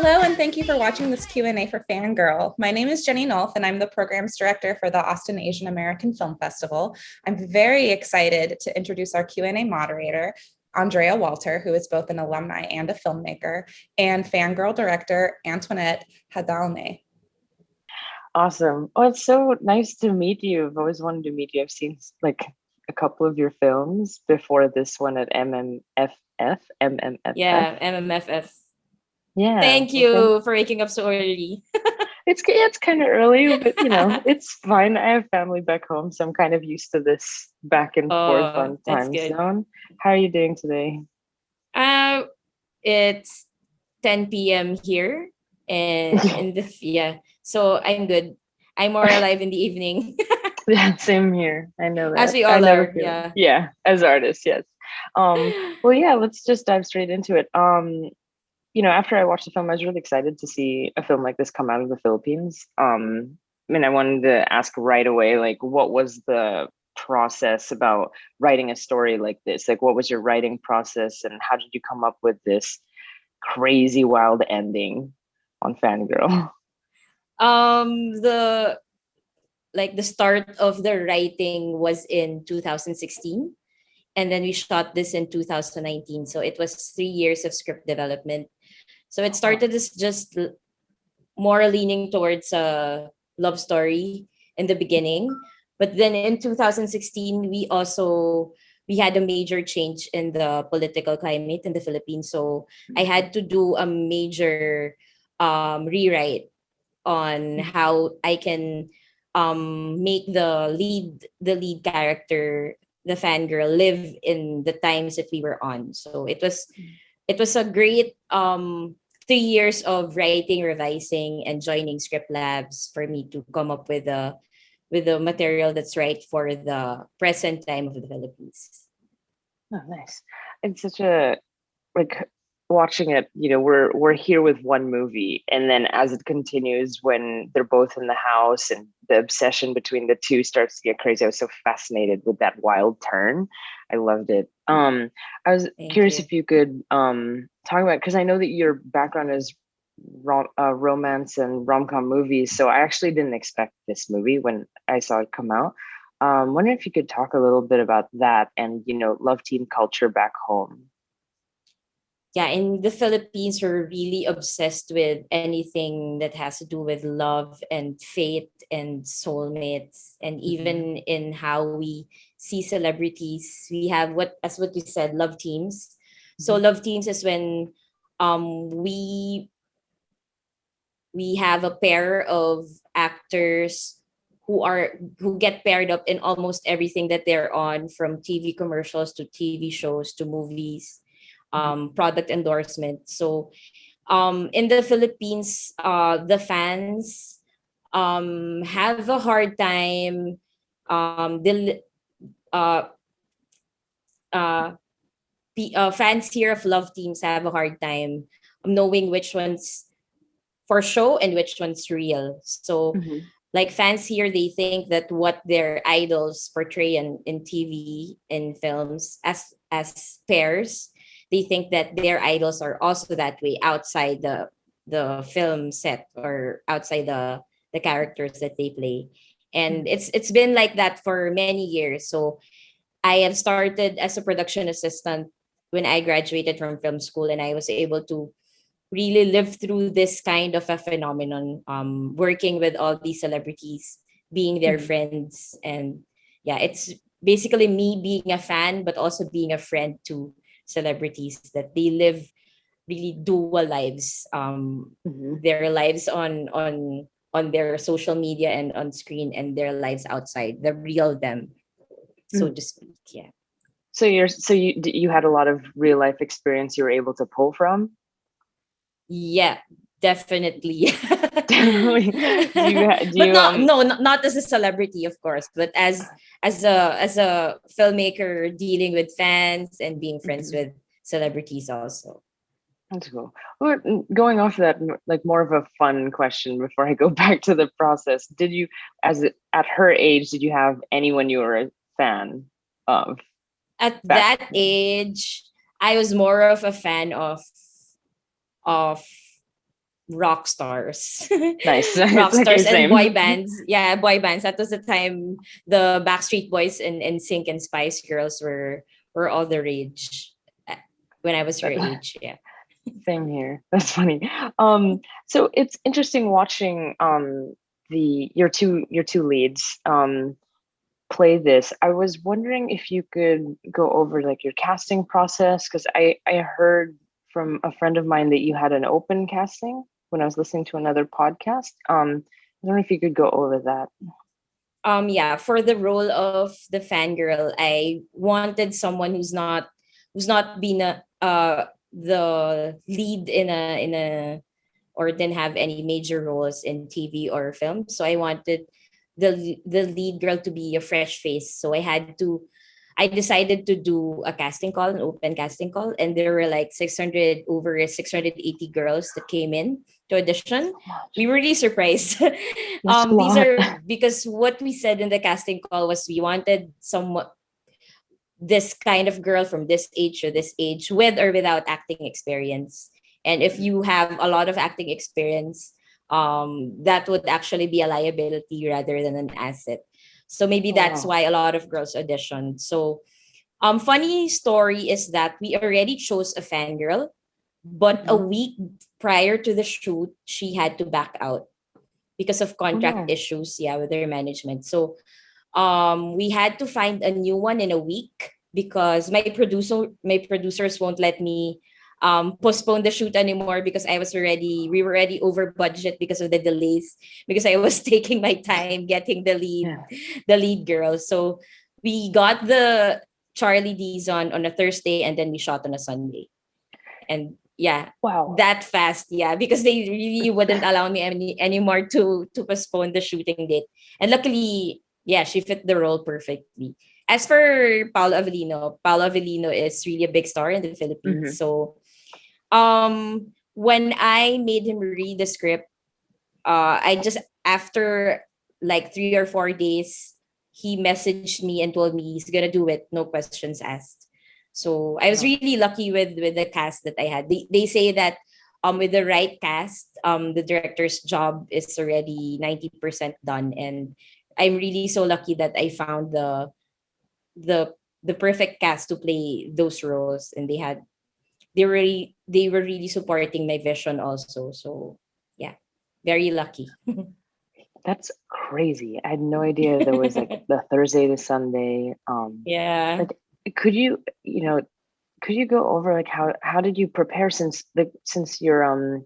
Hello, and thank you for watching this Q&A for Fangirl. My name is Jenny Nolf, and I'm the Programs Director for the Austin Asian American Film Festival. I'm very excited to introduce our Q&A moderator, Andrea Walter, who is both an alumni and a filmmaker, and Fangirl Director Antoinette Jadaone. Awesome. Oh, it's so nice to meet you. I've always wanted to meet you. I've seen like a couple of your films before this one at MMFF. Yeah, MMFF. Yeah. Thank you for waking up so early. It's kind of early, but it's fine. I have family back home, so I'm kind of used to this back and forth on time zone. How are you doing today? It's 10 p.m. here, and so I'm good. I'm more alive in the evening. Yeah, same here. I know that. As we all are, yeah, as artists, yes. Well, yeah, let's just dive straight into it. After I watched the film, I was really excited to see a film like this come out of the Philippines. I wanted to ask right away, like, what was the process about writing a story like this? Like, what was your writing process, and how did you come up with this crazy, wild ending on Fangirl? The start of the writing was in 2016, and then we shot this in 2019. So it was 3 years of script development. So it started as just more leaning towards a love story in the beginning. But then in 2016, we had a major change in the political climate in the Philippines. So I had to do a major rewrite on how I can make the lead character, the fangirl, live in the times that we were on. So it was a great 3 years of writing, revising, and joining script labs for me to come up with the material that's right for the present time of the Philippines. Oh, nice. It's such a watching it, we're here with one movie, and then as it continues, when they're both in the house and the obsession between the two starts to get crazy. I was so fascinated with that wild turn. I loved it. I was curious if you could talk about, because I know that your background is romance and rom-com movies, so I actually didn't expect this movie when I saw it come out. Wondering if you could talk a little bit about that and love team culture back home. Yeah, in the Philippines, we're really obsessed with anything that has to do with love and fate and soulmates. And even in how we see celebrities, we have what you said, love teams. So love teams is when we have a pair of actors who get paired up in almost everything that they're on, from TV commercials to TV shows to movies. Product endorsement. So in the Philippines, the fans have a hard time. Fans here of love teams have a hard time knowing which one's for show and which one's real. So like fans here, they think that what their idols portray in TV, in films as pairs, they think that their idols are also that way outside the film set or outside the characters that they play. And it's been like that for many years. So I have started as a production assistant when I graduated from film school, and I was able to really live through this kind of a phenomenon, working with all these celebrities, being their friends. And yeah, it's basically me being a fan, but also being a friend to celebrities, that they live really dual lives, their lives on their social media and on screen, and their lives outside, the real them, so to speak. Yeah. So you had a lot of real life experience you were able to pull from? Yeah, definitely. But not as a celebrity, of course, but as a filmmaker dealing with fans and being friends with celebrities also. That's cool. Well, going off of that, like more of a fun question before I go back to the process. Did you, at her age, did you have anyone you were a fan of? At that age, I was more of a fan of rock stars. Nice. Rock It's like your stars and same. boy bands. Yeah, boy bands. That was the time the Backstreet Boys and Sync and Spice Girls were all the rage when I was her age. Yeah. Same here. That's funny. So it's interesting watching your two leads play this. I was wondering if you could go over like your casting process, because I heard from a friend of mine that you had an open casting when I was listening to another podcast. I don't know if you could go over that. Yeah, for the role of the fangirl, I wanted someone who's not been the lead in a or didn't have any major roles in TV or film. So I wanted the lead girl to be a fresh face. So I decided to do a casting call, an open casting call, and there were like 680 girls that came in to audition. We were really surprised. That's a These lot. are because what we said in the casting call was we wanted somewhat this kind of girl from this age to this age with or without acting experience. And if you have a lot of acting experience, that would actually be a liability rather than an asset. So maybe that's Wow. why a lot of girls auditioned. So funny story is that we already chose a fangirl, but a Mhm. week prior to the shoot, she had to back out because of Oh contract no. issues, yeah, with their management. So we had to find a new one in a week because my producers won't let me postpone the shoot anymore because we were already over budget because of the delays, because I was taking my time getting Yeah. the lead girl. So we got the Charlie D's on a Thursday, and then we shot on a Sunday. And yeah, Wow. that fast, yeah, because they really wouldn't allow me anymore to postpone the shooting date. And luckily, yeah, she fit the role perfectly. As for Paolo Avellino is really a big star in the Philippines. Hmm. So when I made him read the script, I just after like 3 or 4 days, he messaged me and told me he's gonna do it, no questions asked. So I was Wow. really lucky with the cast that I had. They say that with the right cast, the director's job is already 90% done. And I'm really so lucky that I found the the perfect cast to play those roles. And they were really supporting my vision also. So yeah, very lucky. That's crazy. I had no idea there was like the Thursday to Sunday. Yeah. Like, could could you go over like how did you prepare, since your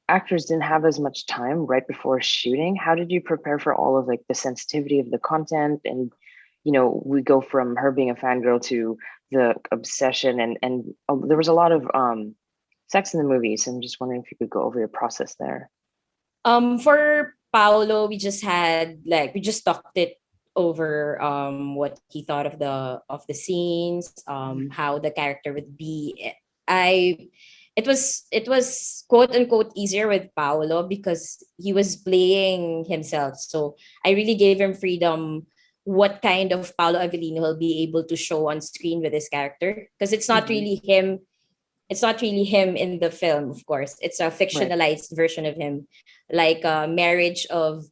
actors didn't have as much time right before shooting? How did you prepare for all of like the sensitivity of the content? And we go from her being a fangirl to the obsession, and there was a lot of sex in the movie. So I'm just wondering if you could go over your process there. For Paolo, we just talked it over what he thought of the scenes, how the character would be. I it was quote unquote easier with Paolo because he was playing himself. So I really gave him freedom what kind of Paolo Avellino he'll be able to show on screen with his character, because Mhm. it's not really him in the film. Of course, it's a Right. fictionalized version of him, like a marriage of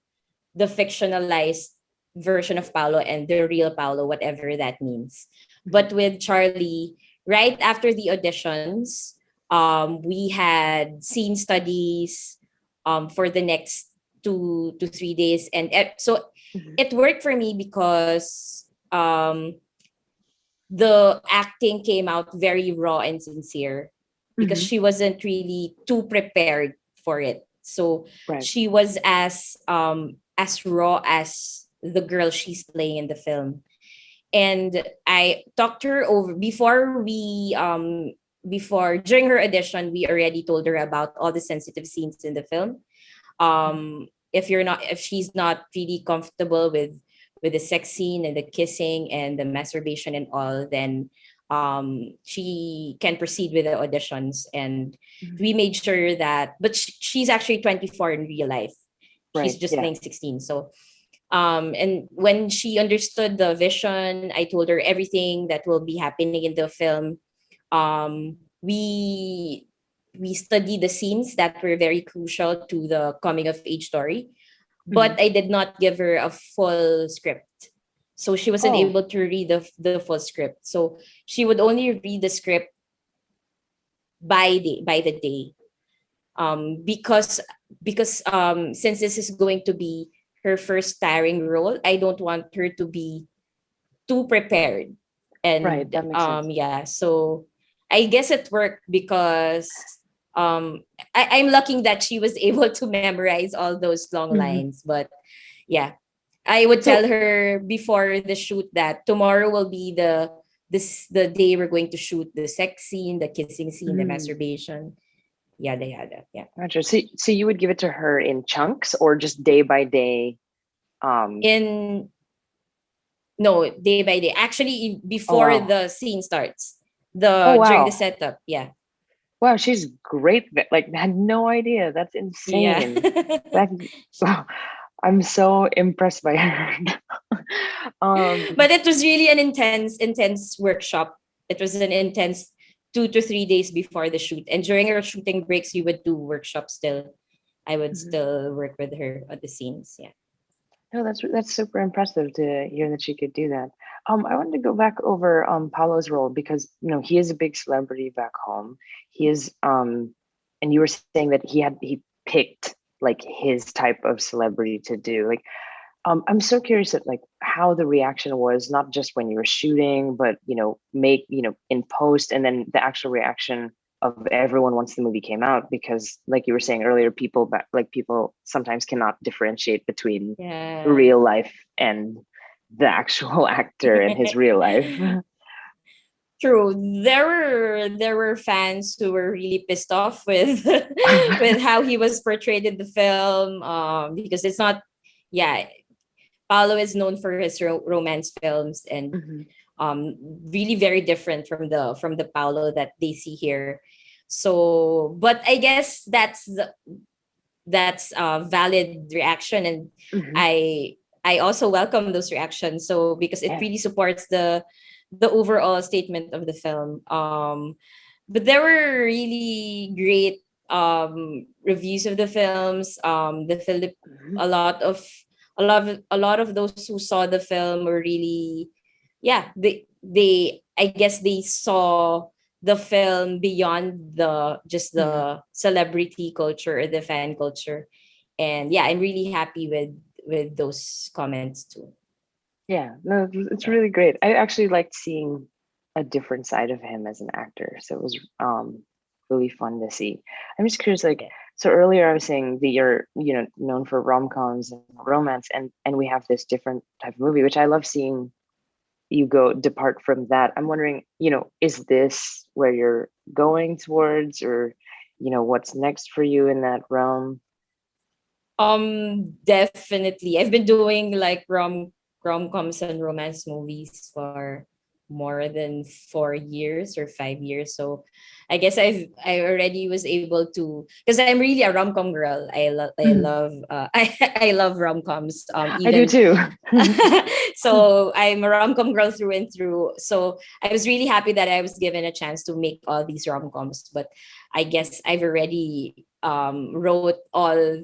the fictionalized version of Paolo and the real Paolo, whatever that means. But with Charlie, right after the auditions, we had scene studies for the next 2 to 3 days. And so Mhm. it worked for me because the acting came out very raw and sincere because Mhm. she wasn't really too prepared for it. So Right. she was as raw as the girl she's playing in the film. And I talked to her over before during her audition, we already told her about all the sensitive scenes in the film. If she's not really comfortable with the sex scene and the kissing and the masturbation and all, then she can proceed with the auditions. And Mhm. we made sure that, but she's actually 24 in real life. She's Right. just Yeah. playing 16. So and when she understood the vision, I told her everything that will be happening in the film. We we study the scenes that were very crucial to the coming of age story, but I did not give her a full script. So she wasn't Oh. able to read the full script. So she would only read the script by the day. Because since this is going to be her first starring role, I don't want her to be too prepared. Right, And that makes sense. yeah, so I guess it worked because I'm lucky that she was able to memorize all those long lines. But yeah, I would So- tell her before the shoot that tomorrow will be the day we're going to shoot the sex scene, the kissing scene, the masturbation, yada yada. Yeah. Gotcha. So you would give it to her in chunks or just day by day? In No, day by day. Actually, before wow. the scene starts, Oh, during wow. the setup. Yeah. Wow, she's great. Like, I had no idea. That's Yeah. insane. That, wow, I'm so impressed by her. But it was really an intense workshop. It was an intense 2 to 3 days before the shoot. And during our shooting breaks, we would do workshops still. I would still work with her on the scenes. Yeah. No, that's super impressive to hear that she could do that. I wanted to go back over Paulo's role because he is a big celebrity back home. He is and you were saying that he picked like his type of celebrity to do. Like I'm so curious at like how the reaction was, not just when you were shooting, but in post, and then the actual reaction of everyone once the movie came out. Because, like you were saying earlier, people sometimes cannot differentiate between Yeah. real life and the actual actor and his real life. True. There were fans who were really pissed off with with how he was portrayed in the film. Because it's not, yeah, Paolo is known for his romance films, and really very different from the Paolo that they see here. So, but I guess that's a valid reaction, and I also welcome those reactions. So because it Yeah. really supports the overall statement of the film. But there were really great reviews of the films. A lot of a lot of those who saw the film were really, yeah, they I guess they saw the film beyond the celebrity culture or the fan culture. And yeah, I'm really happy with those comments too. Yeah, no, it's really great. I actually liked seeing a different side of him as an actor. So it was really fun to see. I'm just curious, like, so earlier I was saying that you're, known for rom-coms and romance, and we have this different type of movie, which I love seeing you go depart from that. I'm wondering, is this where you're going towards, or, what's next for you in that realm? Definitely. I've been doing like rom-coms and romance movies for more than 4 years or 5 years. So I guess I already was able to, because I'm really a rom-com girl. I love I love rom-coms. I do Even too. so I'm a rom-com girl through and through. So I was really happy that I was given a chance to make all these rom-coms. But I guess I've already wrote all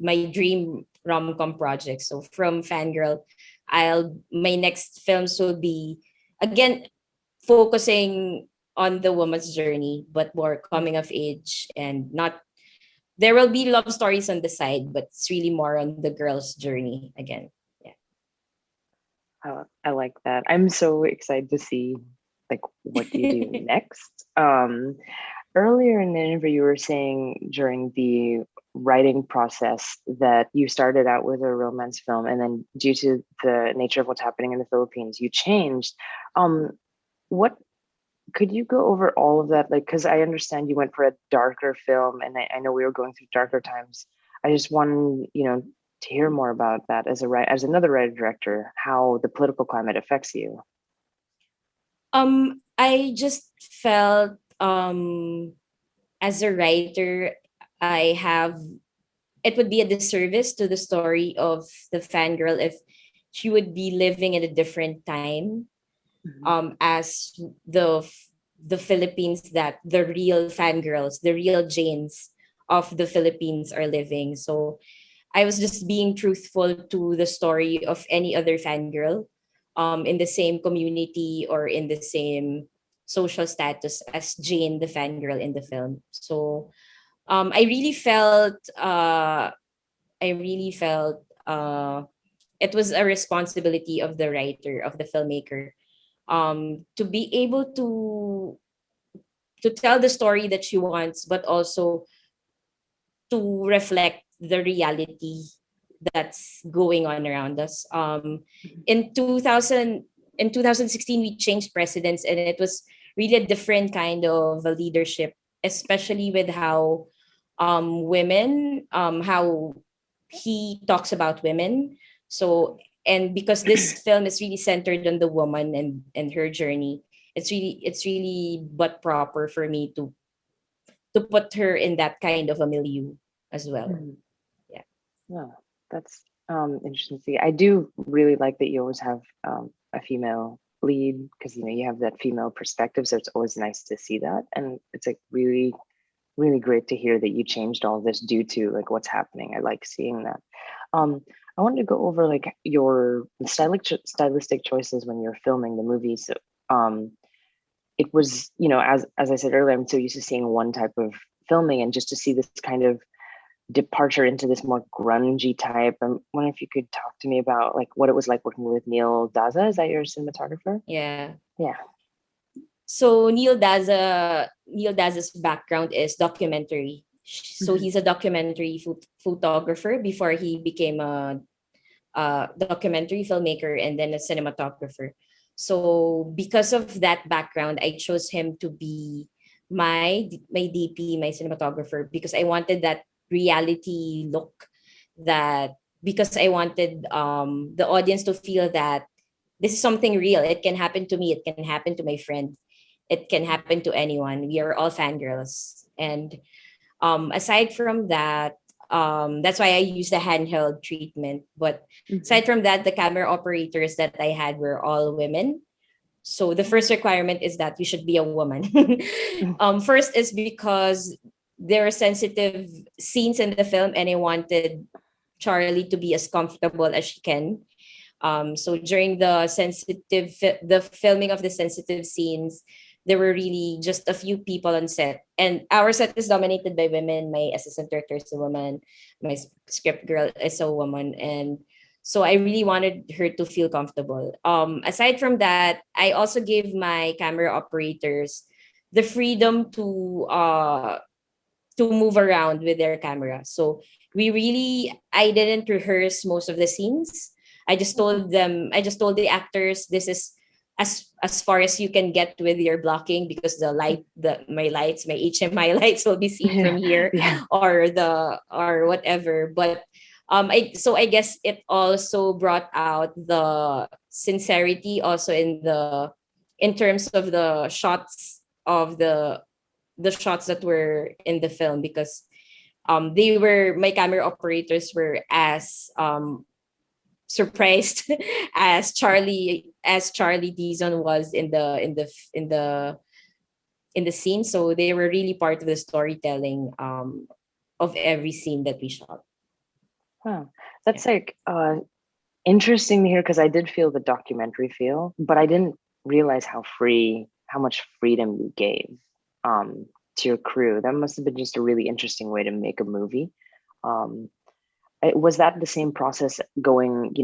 my dream rom-com projects. So from Fangirl, my next films will be again focusing on the woman's journey, but more coming of age, and not, there will be love stories on the side, but it's really more on the girl's journey again. I like that. I'm so excited to see like what you do next. Earlier in the interview, you were saying during the writing process that you started out with a romance film, and then due to the nature of what's happening in the Philippines, you changed. What could you go over all of that? Like, because I understand you went for a darker film, and I know we were going through darker times. I just want to hear more about that as another writer director, how the political climate affects you. I just felt as a writer, it would be a disservice to the story of the fangirl if she would be living in a different time as the Philippines that the real fangirls, the real Janes of the Philippines are living. So I was just being truthful to the story of any other fangirl in the same community or in the same social status as Jane, the fangirl in the film. So I really felt it was a responsibility of the writer, of the filmmaker, to be able to tell the story that she wants, but also to reflect the reality that's going on around us. In 2000, in 2016, we changed presidents, and it was really a different kind of a leadership, especially with how women, how he talks about women. So, and because this film is really centered on the woman and her journey, it's really but proper for me to put her in that kind of a milieu as well. Mhm. Yeah. Yeah, that's interesting to see. I do really like that you always have a female lead, because you have that female perspective, so it's always nice to see that. And it's like really, really great to hear that you changed all this due to like what's happening. I like seeing that. I wanted to go over like your stylistic choices when you're filming the movie. So it was, as I said earlier, I'm so used to seeing one type of filming, and just to see this kind of departure into this more grungy type. I'm wondering if you could talk to me about like what it was like working with Neil Daza. Is that your cinematographer? Yeah. Yeah. So Neil Daza's background is documentary. So Mhm. he's a documentary photographer before he became a documentary filmmaker and then a cinematographer. So because of that background, I chose him to be my DP, my cinematographer, because I wanted that reality look, that because I wanted the audience to feel that this is something real. It can happen to me. It can happen to my friend. It can happen to anyone. We are all fangirls. And aside from that, that's why I use the handheld treatment. But Mhm. aside from that, the camera operators that I had were all women. So the first requirement is that you should be a woman. First is because there are sensitive scenes in the film, and I wanted Charlie to be as comfortable as she can. So during the filming of the sensitive scenes, there were really just a few people on set, and our set is dominated by women. My assistant director is a woman, my script girl is a woman, and so I really wanted her to feel comfortable. Aside from that, I also gave my camera operators the freedom to move around with their camera. So I didn't rehearse most of the scenes. I just told the actors, this is as far as you can get with your blocking, because my lights, my HMI lights will be seen from Yeah. here, Yeah. or whatever. But I guess it also brought out the sincerity also in terms of the shots of the shots that were in the film, because my camera operators were as surprised as Charlie Dizon was in the scene. So they were really part of the storytelling of every scene that we shot. Wow. That's like interesting to hear, because I did feel the documentary feel, but I didn't realize how much freedom you gave to your crew. That must have been just a really interesting way to make a movie. Um, was that the same process going,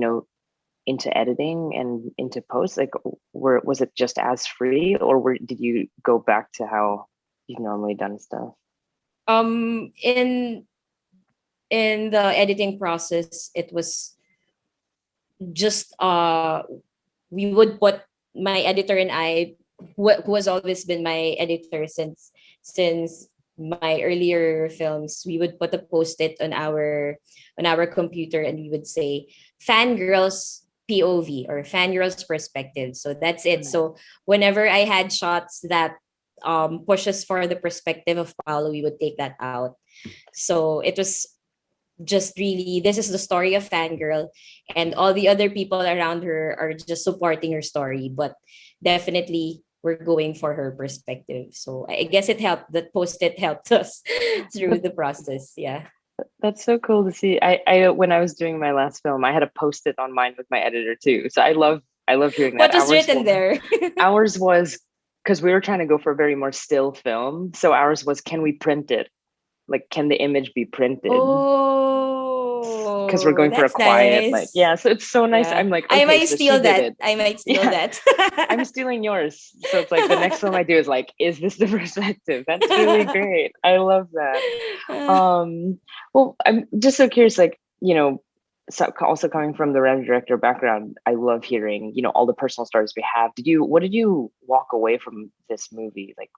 into editing and into post? Like, was it just as free, or did you go back to how you've normally done stuff? In the editing process, it was just we would put my editor and I, who has always been my editor since my earlier films, we would put a post-it on our computer, and we would say fangirls POV, or fangirls perspective. So that's it. Nice. So whenever I had shots that pushes for the perspective of Paolo, we would take that out. So it was just really, this is the story of fangirl, and all the other people around her are just supporting her story. But definitely we're going for her perspective. So I guess it helped. That post-it helped us through the process. Yeah. That's so cool to see. I when I was doing my last film, I had a post-it on mine with my editor too. So I love hearing that. What was written there? Ours was, because we were trying to go for a very more still film. So ours was, can we print it? Like, can the image be printed? Because we're Oh, going for a that's quiet, like, nice. yeah. So it's so nice. Yeah. I'm like, I okay, might so steal she did that. it. I might steal Yeah. that. I'm stealing yours. So it's like the next film I do is like, is this the perspective? That's really great. I love that. Well, I'm just so curious, like, so also coming from the writer director background, I love hearing, all the personal stories we have. What did you walk away from this movie? Like,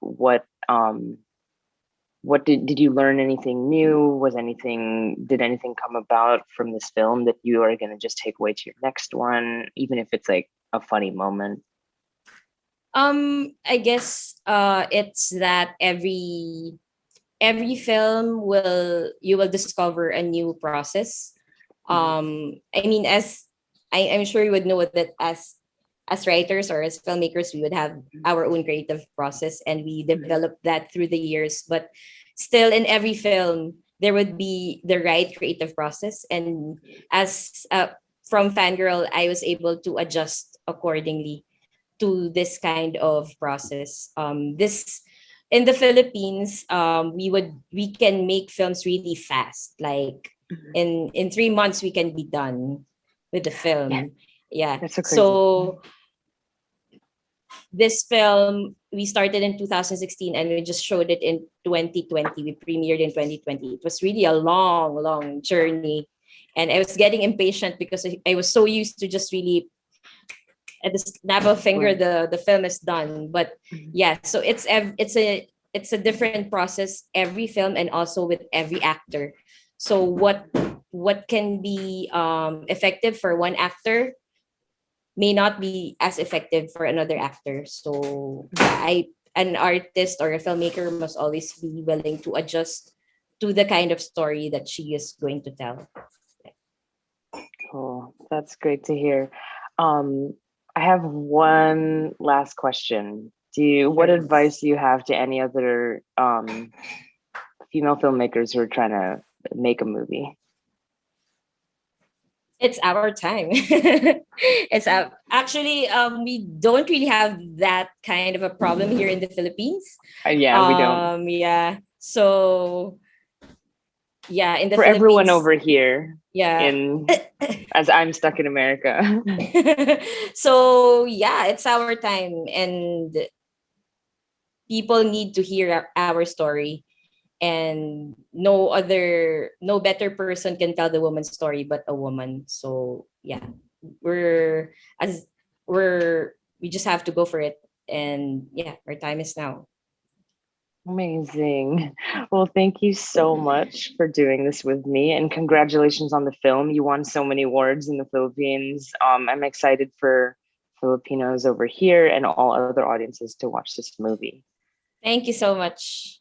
what did you learn anything new? Did anything come about from this film that you are going to just take away to your next one, even if it's like a funny moment? I guess it's that every film you will discover a new process. I mean, as I'm sure you would know that as writers or as filmmakers, we would have our own creative process, and we develop that through the years. But still, in every film, there would be the right creative process, and as from Fangirl, I was able to adjust accordingly to this kind of process. This in the Philippines, we can make films really fast. Like in 3 months, we can be done with the film. Yeah. That's so crazy. So this film we started in 2016 and we just showed it in 2020. We premiered in 2020. It was really a long journey, and I was getting impatient because I was so used to just really at the snap of a finger the film is done. But yeah, so it's a different process every film, and also with every actor. So what can be effective for one actor may not be as effective for another actor. So an artist or a filmmaker must always be willing to adjust to the kind of story that she is going to tell. Cool. That's great to hear. I have one last question. What advice do you have to any other female filmmakers who are trying to make a movie? It's our time. Actually, we don't really have that kind of a problem here in the Philippines. Yeah, we don't. Yeah. So yeah, in the For Philippines, everyone over here, yeah. as I'm stuck in America. So yeah, it's our time, and people need to hear our story. And no better person can tell the woman's story but a woman. So yeah, we just have to go for it. And yeah, our time is now. Amazing. Well, thank you so much for doing this with me, and congratulations on the film. You won so many awards in the Philippines. I'm excited for Filipinos over here and all other audiences to watch this movie. Thank you so much.